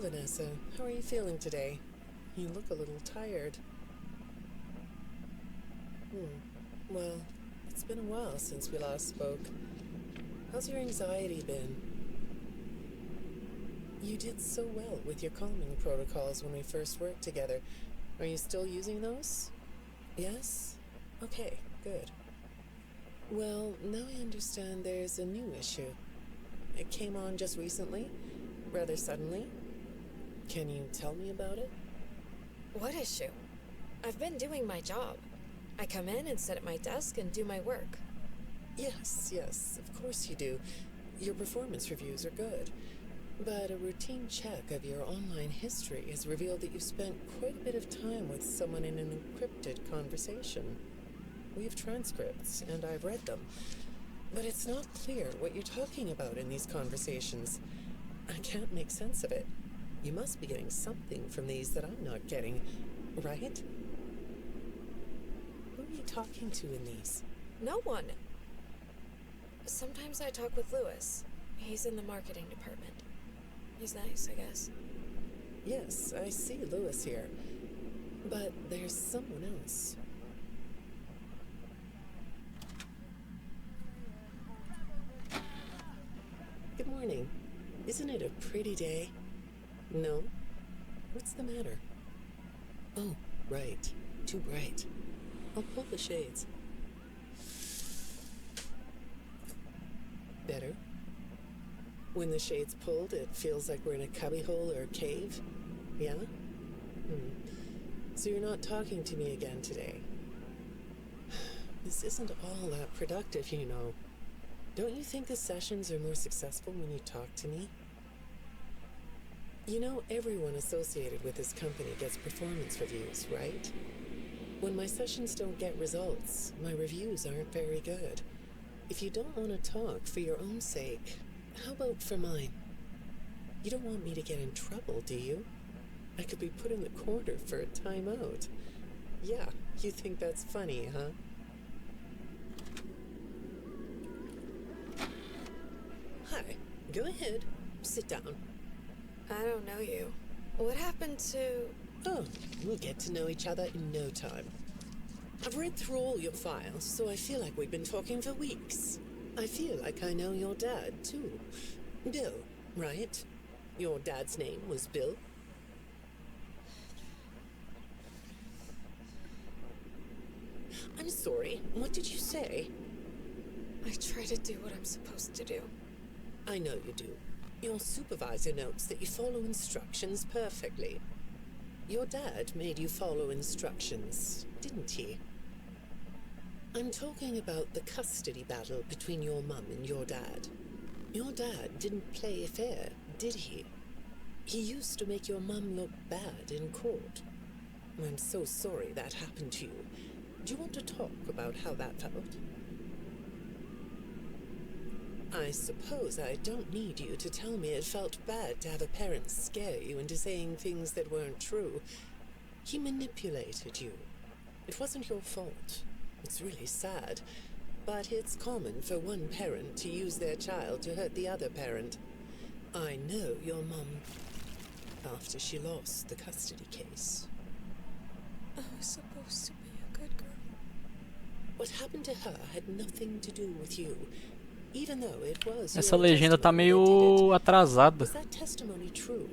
Vanessa. How are you feeling today? You look a little tired. Well, it's been a while since we last spoke. How's your anxiety been? You did so well with your calming protocols when we first worked together. Are you still using those? Yes? Okay, good. Well, now I understand there's a new issue. It came on just recently, rather suddenly. Can you tell me about it? What issue? I've been doing my job. I come in and sit at my desk and do my work. Yes, of course you do. Your performance reviews are good. But a routine check of your online history has revealed that you've spent quite a bit of time with someone in an encrypted conversation. We have transcripts, and I've read them. But it's not clear what you're talking about in these conversations. I can't make sense of it. You must be getting something from these that I'm not getting, right? Who are you talking to in these? No one. Sometimes I talk with Lewis. He's in the marketing department. He's nice, I guess. Yes, I see Lewis here. But there's someone else. Good morning. Isn't it a pretty day? No? What's the matter? Oh, right. Too bright. I'll pull the shades. Better? When the shade's pulled, it feels like we're in a cubbyhole or a cave? Yeah? So you're not talking to me again today? This isn't all that productive, you know. Don't you think the sessions are more successful when you talk to me? You know, everyone associated with this company gets performance reviews, right? When my sessions don't get results, my reviews aren't very good. If you don't want to talk for your own sake, how about for mine? You don't want me to get in trouble, do you? I could be put in the corner for a timeout. Yeah, you think that's funny, huh? Hi, go ahead. Sit down. I don't know you. What happened to... Oh, we'll get to know each other in no time. I've read through all your files, so I feel like we've been talking for weeks. I feel like I know your dad, too. Bill, right? Your dad's name was Bill? I'm sorry, what did you say? I try to do what I'm supposed to do. I know you do. Your supervisor notes that you follow instructions perfectly. Your dad made you follow instructions, didn't he? I'm talking about the custody battle between your mum and your dad. Your dad didn't play fair, did he? He used to make your mum look bad in court. I'm so sorry that happened to you. Do you want to talk about how that felt? I suppose I don't need you to tell me it felt bad to have a parent scare you into saying things that weren't true. He manipulated you. It wasn't your fault. It's really sad. But it's common for one parent to use their child to hurt the other parent. I know your mum after she lost the custody case. I was supposed to be a good girl. What happened to her had nothing to do with you. Even though it was Essa your legenda tá testimony that did meio it. atrasada. Was that testimony true?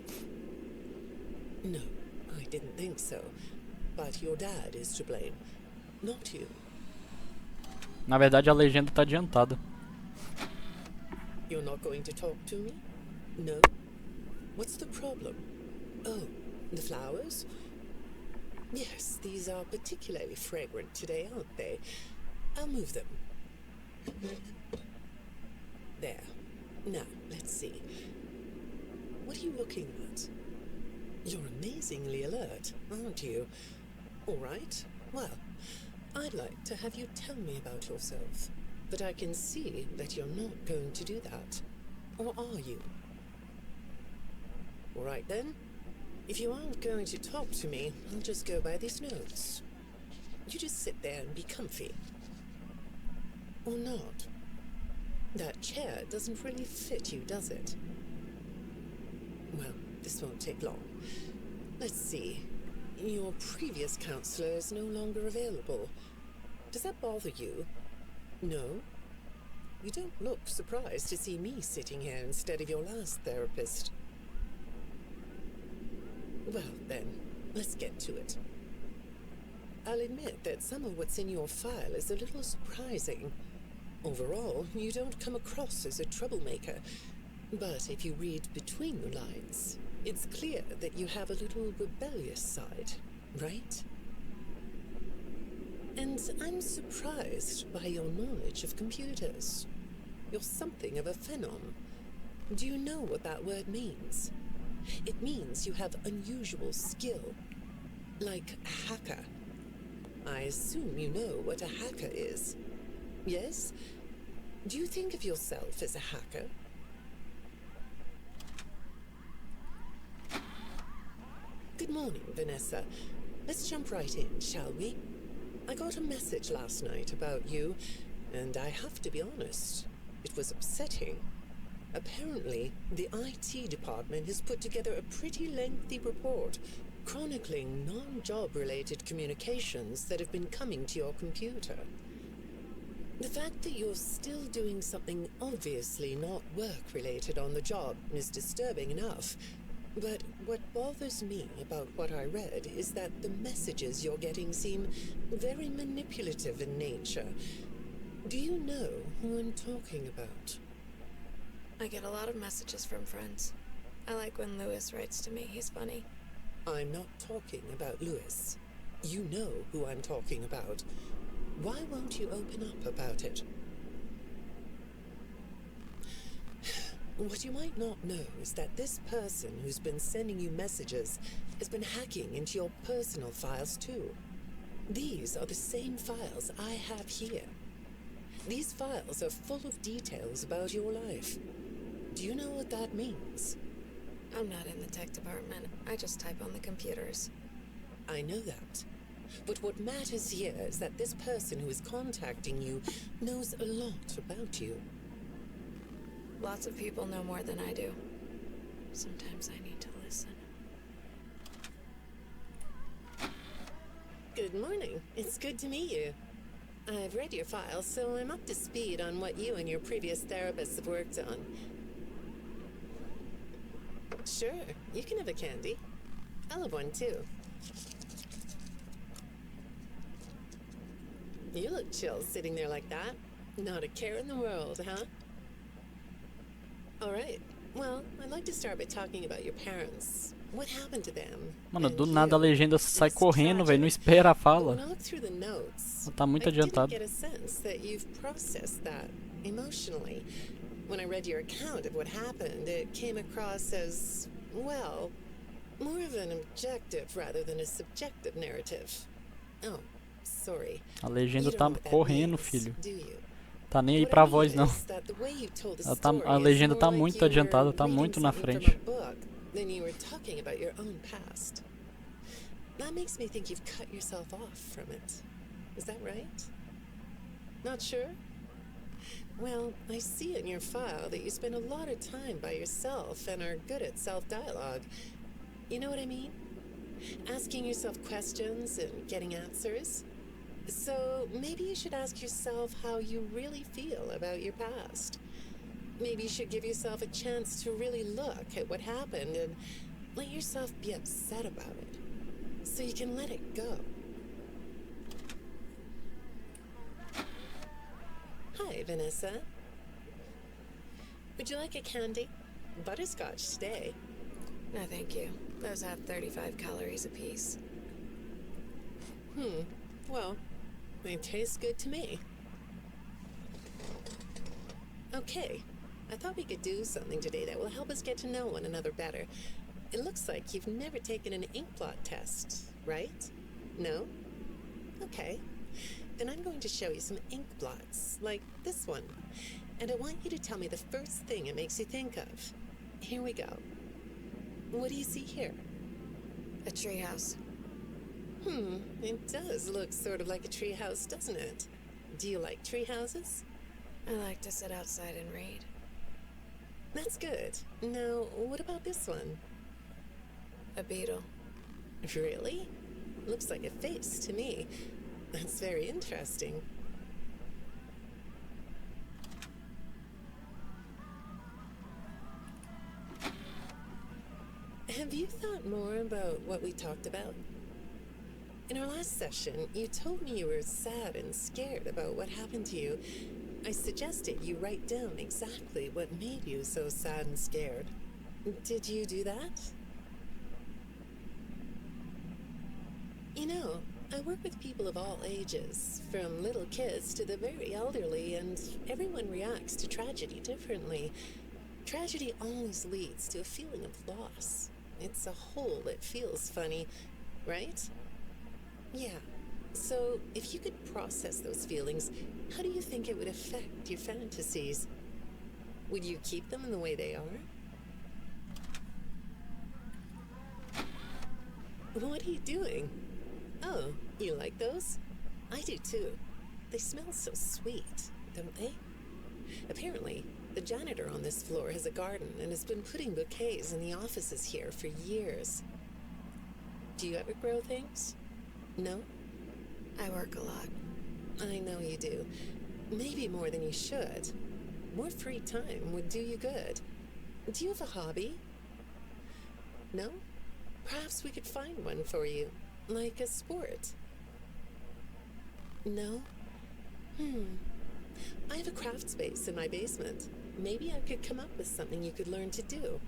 No, I didn't think so. But your dad is to blame, not you. Na verdade a legenda tá adiantada. You're not going to talk to me? No? What's the problem? Oh, the flowers? Yes, these are particularly fragrant today, aren't they? I'll move them. There. Now, let's see. What are you looking at? You're amazingly alert, aren't you? All right. Well, I'd like to have you tell me about yourself. But I can see that you're not going to do that. Or are you? All right then. If you aren't going to talk to me, I'll just go by these notes. You just sit there and be comfy. Or not. That chair doesn't really fit you, does it? Well, this won't take long. Let's see. Your previous counselor is no longer available. Does that bother you? No? You don't look surprised to see me sitting here instead of your last therapist. Well, then, let's get to it. I'll admit that some of what's in your file is a little surprising. Overall, you don't come across as a troublemaker. But if you read between the lines, it's clear that you have a little rebellious side, right? And I'm surprised by your knowledge of computers. You're something of a phenom. Do you know what that word means? It means you have unusual skill, like a hacker. I assume you know what a hacker is. Yes? Do you think of yourself as a hacker? Good morning, Vanessa. Let's jump right in, shall we? I got a message last night about you, and I have to be honest, it was upsetting. Apparently, the IT department has put together a pretty lengthy report chronicling non-job related communications that have been coming to your computer. The fact that you're still doing something obviously not work-related on the job is disturbing enough. But what bothers me about what I read is that the messages you're getting seem very manipulative in nature. Do you know who I'm talking about? I get a lot of messages from friends. I like when Lewis writes to me. He's funny. I'm not talking about Lewis. You know who I'm talking about. Why won't you open up about it? What you might not know is that this person who's been sending you messages has been hacking into your personal files too. These are the same files I have here. These files are full of details about your life. Do you know what that means? I'm not in the tech department. I just type on the computers. I know that. But what matters here is that this person who is contacting you knows a lot about you. Lots of people know more than I do. Sometimes I need to listen. Good morning. It's good to meet you. I've read your file, so I'm up to speed on what you and your previous therapists have worked on. Sure, you can have a candy. I'll have one too. You look chill sitting there like that. Not a care in the world, huh? All right. Well, I'd like to start by talking about your parents. What happened to them? Mano, do nada a legenda sai correndo, velho, não espera a fala. When I looked through the notes, Ela tá muito I didn't adiantado. get a sense that you've processed that emotionally. When I read your account of what happened, it came across as, well, more of an objective rather than a subjective narrative. Oh, sorry. A legenda You don't tá know what that correndo, means, filho. do you? Tá nem aí What pra I mean voz, não. is that the way you told the Ela tá, story a is legenda more tá like muito you adiantada, were tá reading muito na something frente. from a book than you were talking about your own past. That makes me think you've cut yourself off from it. Is that right? Not sure? Well, I see in your file that you spend a lot of time by yourself and are good at self-dialogue. You know what I mean? Asking yourself questions and getting answers. So maybe you should ask yourself how you really feel about your past. Maybe you should give yourself a chance to really look at what happened and let yourself be upset about it, so you can let it go. Hi, Vanessa. Would you like a candy? Butterscotch today. No, thank you. Those have 35 calories apiece. Well, they taste good to me. Okay, I thought we could do something today that will help us get to know one another better. It looks like you've never taken an ink blot test, right? No? Okay. Then I'm going to show you some ink blots, like this one. And I want you to tell me the first thing it makes you think of. Here we go. What do you see here? A treehouse. It does look sort of like a treehouse, doesn't it? Do you like treehouses? I like to sit outside and read. That's good. Now, what about this one? A beetle. Really? Looks like a face to me. That's very interesting. Have you thought more about what we talked about? In our last session, you told me you were sad and scared about what happened to you. I suggested you write down exactly what made you so sad and scared. Did you do that? You know, I work with people of all ages, from little kids to the very elderly, and everyone reacts to tragedy differently. Tragedy always leads to a feeling of loss. It's a hole that feels funny, right? Yeah. So, if you could process those feelings, how do you think it would affect your fantasies? Would you keep them in the way they are? What are you doing? Oh, you like those? I do too. They smell so sweet, don't they? Apparently, the janitor on this floor has a garden and has been putting bouquets in the offices here for years. Do you ever grow things? No? I work a lot. I know you do. Maybe more than you should. More free time would do you good. Do you have a hobby? No? Perhaps we could find one for you, like a sport. No? I have a craft space in my basement. Maybe I could come up with something you could learn to do.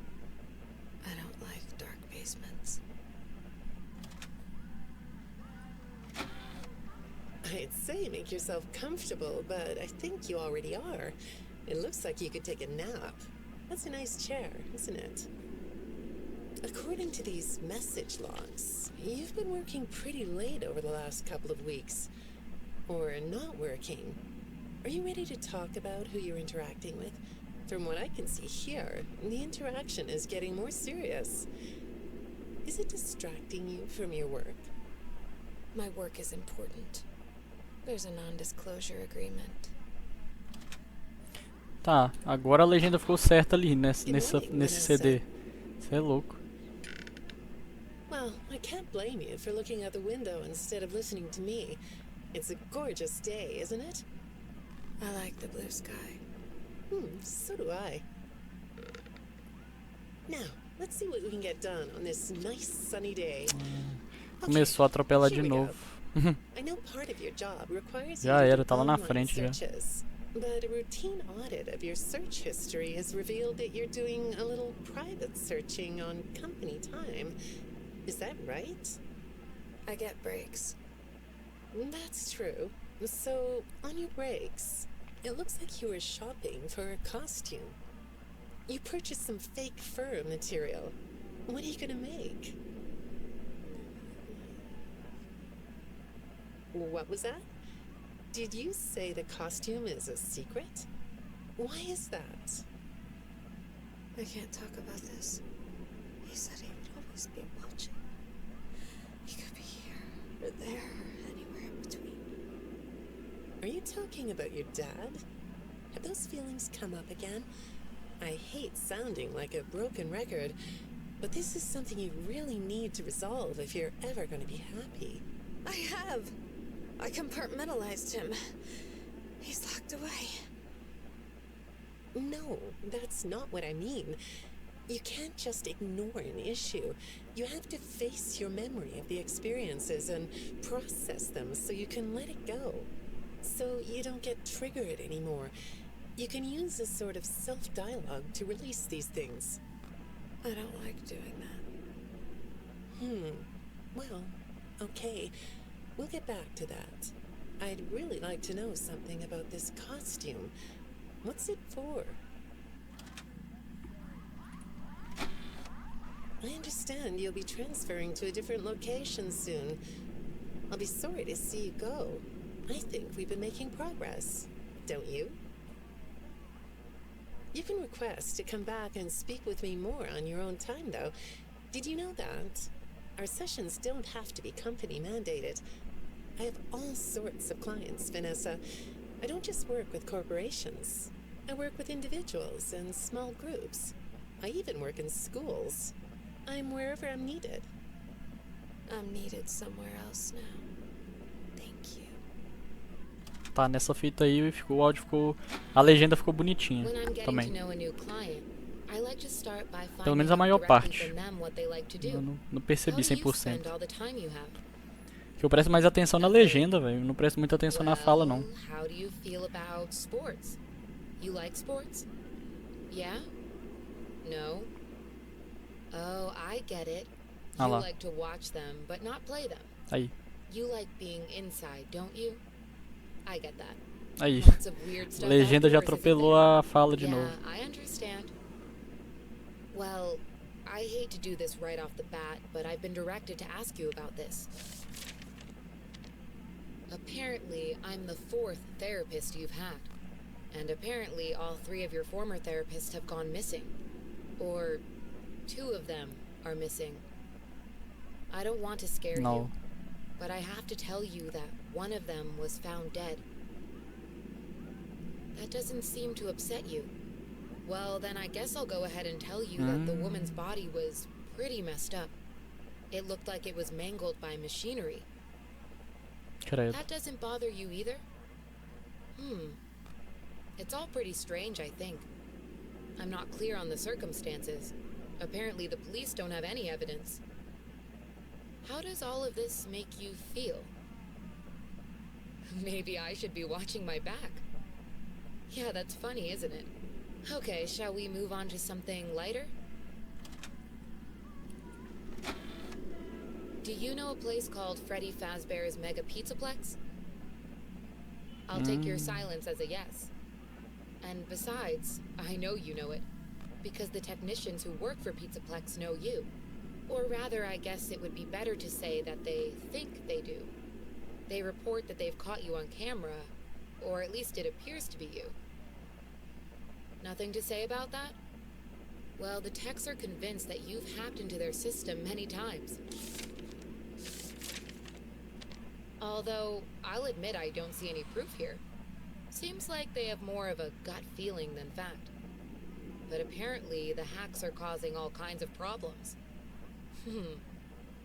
I don't like dark basements. I'd say make yourself comfortable, but I think you already are. It looks like you could take a nap. That's a nice chair, isn't it? According to these message logs, you've been working pretty late over the last couple of weeks. Or not working. Are you ready to talk about who you're interacting with? From what I can see here, the interaction is getting more serious. Is it distracting you from your work? My work is important. There's a non-disclosure agreement. Tá, agora a legenda ficou certa ali nesse CD. Você é louco. Well, I can't blame you for looking out the window instead of listening to me. It's a gorgeous day, isn't it? I like the blue sky. So do I. Now, let's see what we can get done on this nice sunny day. Começou a atropelar de novo. I know part of your job requires Já you to era, do tava na online frente já. searches, but a routine audit of your search history has revealed that you're doing a little private searching on company time. Is that right? I get breaks. That's true. So, on your breaks, it looks like you were shopping for a costume. You purchased some fake fur material. What are you gonna make? What was that? Did you say the costume is a secret? Why is that? I can't talk about this. He said he would always be watching. He could be here, or there, or anywhere in between. Are you talking about your dad? Have those feelings come up again? I hate sounding like a broken record, but this is something you really need to resolve if you're ever going to be happy. I have. I compartmentalized him. He's locked away. No, that's not what I mean. You can't just ignore an issue. You have to face your memory of the experiences and process them so you can let it go. So you don't get triggered anymore. You can use this sort of self-dialogue to release these things. I don't like doing that. Well, okay. We'll get back to that. I'd really like to know something about this costume. What's it for? I understand you'll be transferring to a different location soon. I'll be sorry to see you go. I think we've been making progress, don't you? You can request to come back and speak with me more on your own time, though. Did you know that? Our sessions don't have to be company mandated. I have all sorts of clients, Vanessa. I don't just work with corporations. I work with individuals and small groups. I even work in schools. I'm wherever I'm needed. I'm needed somewhere else now. Thank you. Tá, nessa fita aí ficou, o áudio ficou... A legenda ficou bonitinha When I'm getting to também. know a new client, I like to start by Pelo menos finding a maior out directly parte. from them what they like to Eu do. não percebi How do you 100%. spend all the time you have? Que eu presto mais atenção na legenda, velho. Eu não presto muita atenção na fala, não. Well, how do you feel about sports? You like sports? Yeah? No? Oh, I get it. Ah You lá. like to watch them, but not play them. Aí, You like being inside, don't you? I get that. aí. Lots of weird stuff Legenda já outdoors, isn't atropelou there? a fala de Yeah, novo. I understand. Well, I hate to do this right off the bat, but I've been directed to ask you about this. Apparently, I'm the 4th therapist you've had. And apparently, all 3 of your former therapists have gone missing. Or 2 of them are missing. I don't want to scare No. you, but I have to tell you that one of them was found dead. That doesn't seem to upset you. Well, then I guess I'll go ahead and tell you that the woman's body was pretty messed up. It looked like it was mangled by machinery. Credo. That doesn't bother you either? It's all pretty strange, I think. I'm not clear on the circumstances. Apparently the police don't have any evidence. How does all of this make you feel? Maybe I should be watching my back. Yeah, that's funny, isn't it? Okay, shall we move on to something lighter? Do you know a place called Freddy Fazbear's Mega Pizzaplex? I'll take your silence as a yes. And besides, I know you know it, because the technicians who work for Pizzaplex know you. Or rather, I guess it would be better to say that they think they do. They report that they've caught you on camera, or at least it appears to be you. Nothing to say about that? Well, the techs are convinced that you've hacked into their system many times. Although, I'll admit I don't see any proof here. Seems like they have more of a gut feeling than fact. But apparently, the hacks are causing all kinds of problems.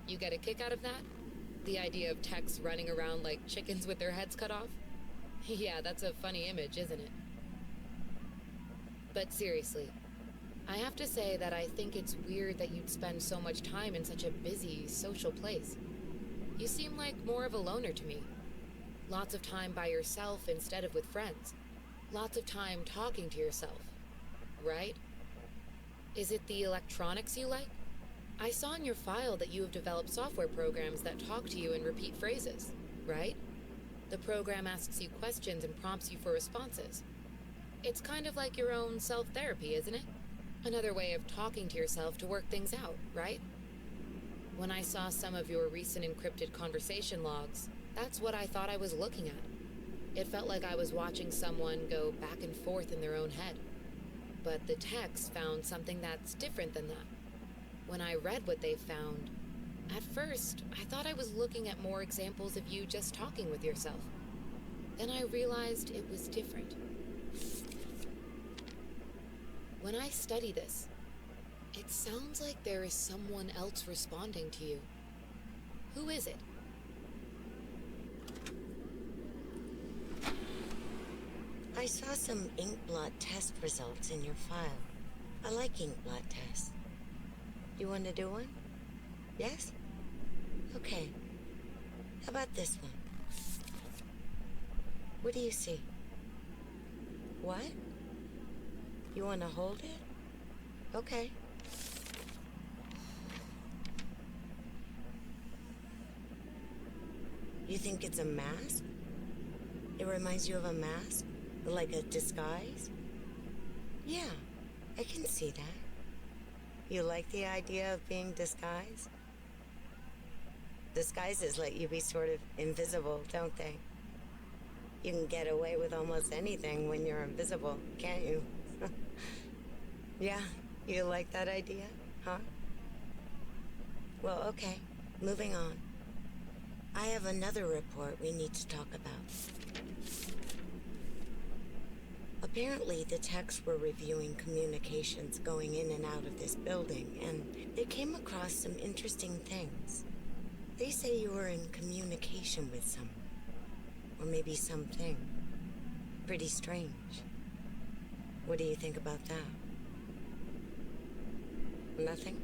You get a kick out of that? The idea of techs running around like chickens with their heads cut off? Yeah, that's a funny image, isn't it? But seriously, I have to say that I think it's weird that you'd spend so much time in such a busy, social place. You seem like more of a loner to me. Lots of time by yourself instead of with friends. Lots of time talking to yourself. Right? Is it the electronics you like? I saw in your file that you have developed software programs that talk to you in repeat phrases, right? The program asks you questions and prompts you for responses. It's kind of like your own self-therapy, isn't it? Another way of talking to yourself to work things out, right? When I saw some of your recent encrypted conversation logs, that's what I thought I was looking at. It felt like I was watching someone go back and forth in their own head. But the techs found something that's different than that. When I read what they found, at first, I thought I was looking at more examples of you just talking with yourself. Then I realized it was different. When I study this, it sounds like there is someone else responding to you. Who is it? I saw some ink blot test results in your file. I like ink blot tests. You want to do one? Yes? Okay. How about this one? What do you see? What? You want to hold it? Okay. You think it's a mask? It reminds you of a mask? Like a disguise? Yeah, I can see that. You like the idea of being disguised? Disguises let you be sort of invisible, don't they? You can get away with almost anything when you're invisible, can't you? Yeah, you like that idea, huh? Well, okay, moving on. I have another report we need to talk about. Apparently, the techs were reviewing communications going in and out of this building, and they came across some interesting things. They say you were in communication with someone, or maybe something. Pretty strange. What do you think about that? Nothing?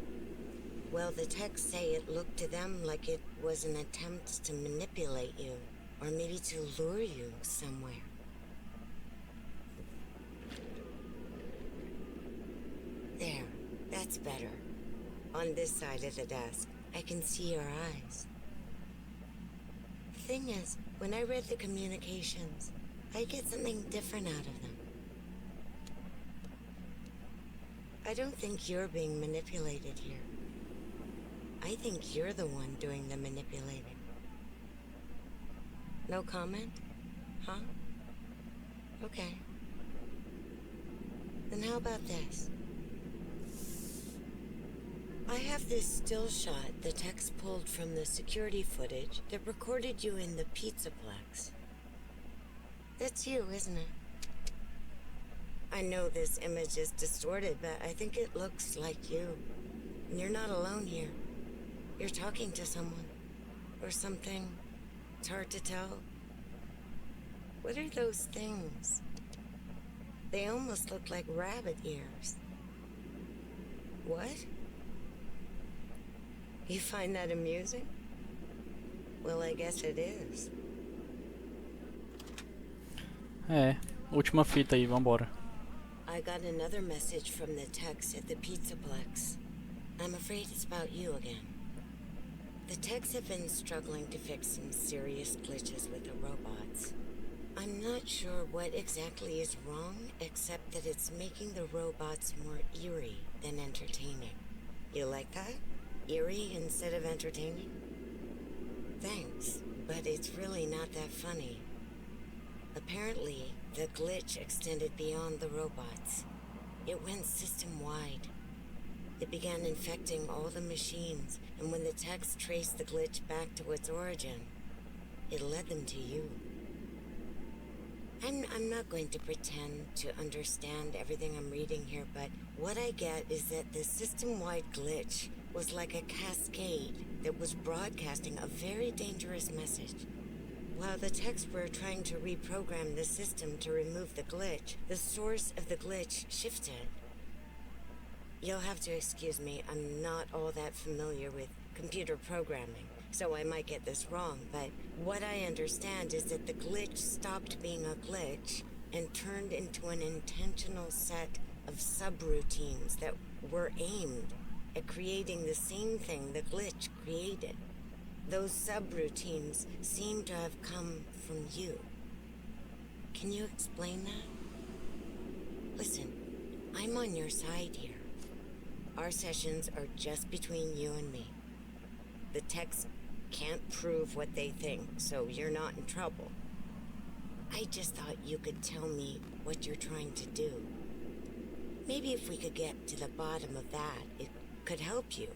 Well, the texts say it looked to them like it was an attempt to manipulate you, or maybe to lure you somewhere. There, that's better. On this side of the desk, I can see your eyes. The thing is, when I read the communications, I get something different out of them. I don't think you're being manipulated here. I think you're the one doing the manipulating. No comment? Huh? Okay. Then how about this? I have this still shot the text pulled from the security footage that recorded you in the Pizzaplex. That's you, isn't it? I know this image is distorted, but I think it looks like you. And you're not alone here. You're talking to someone. Or something. It's hard to tell. What are those things? They almost look like rabbit ears. What? You find that amusing? Well, I guess it is. Última fita aí, vambora. I got another message from the techs at the Pizzaplex. I'm afraid it's about you again. The techs have been struggling to fix some serious glitches with the robots. I'm not sure what exactly is wrong, except that it's making the robots more eerie than entertaining. You like that? Eerie instead of entertaining? Thanks, but it's really not that funny. Apparently, the glitch extended beyond the robots. It went system-wide. It began infecting all the machines, and when the techs traced the glitch back to its origin, it led them to you. I'm not going to pretend to understand everything I'm reading here, but what I get is that the system-wide glitch was like a cascade that was broadcasting a very dangerous message. While the techs were trying to reprogram the system to remove the glitch, the source of the glitch shifted. You'll have to excuse me, I'm not all that familiar with computer programming, so I might get this wrong, but what I understand is that the glitch stopped being a glitch and turned into an intentional set of subroutines that were aimed at creating the same thing the glitch created. Those subroutines seem to have come from you. Can you explain that? Listen, I'm on your side here. Our sessions are just between you and me. The techs can't prove what they think, so you're not in trouble. I just thought you could tell me what you're trying to do. Maybe if we could get to the bottom of that, it could help you.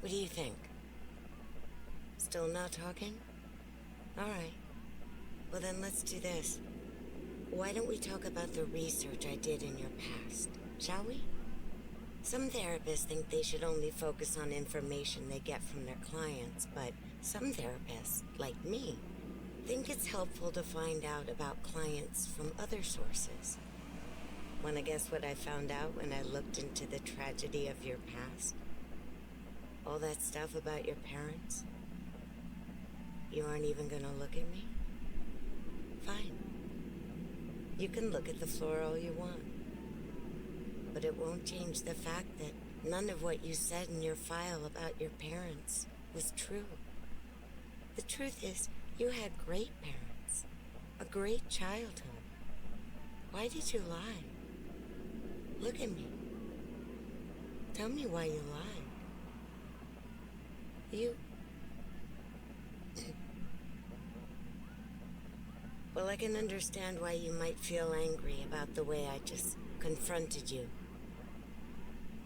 What do you think? Still not talking? All right. Well, then let's do this. Why don't we talk about the research I did in your past, shall we? Some therapists think they should only focus on information they get from their clients, but some therapists, like me, think it's helpful to find out about clients from other sources. Want to guess what I found out when I looked into the tragedy of your past? All that stuff about your parents? You aren't even gonna look at me? Fine. You can look at the floor all you want. But it won't change the fact that none of what you said in your file about your parents was true. The truth is, you had great parents. A great childhood. Why did you lie? Look at me. Tell me why you lied. You... Well, I can understand why you might feel angry about the way I just confronted you.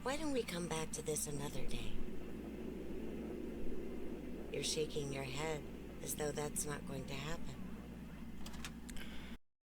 Why don't we come back to this another day? You're shaking your head as though that's not going to happen.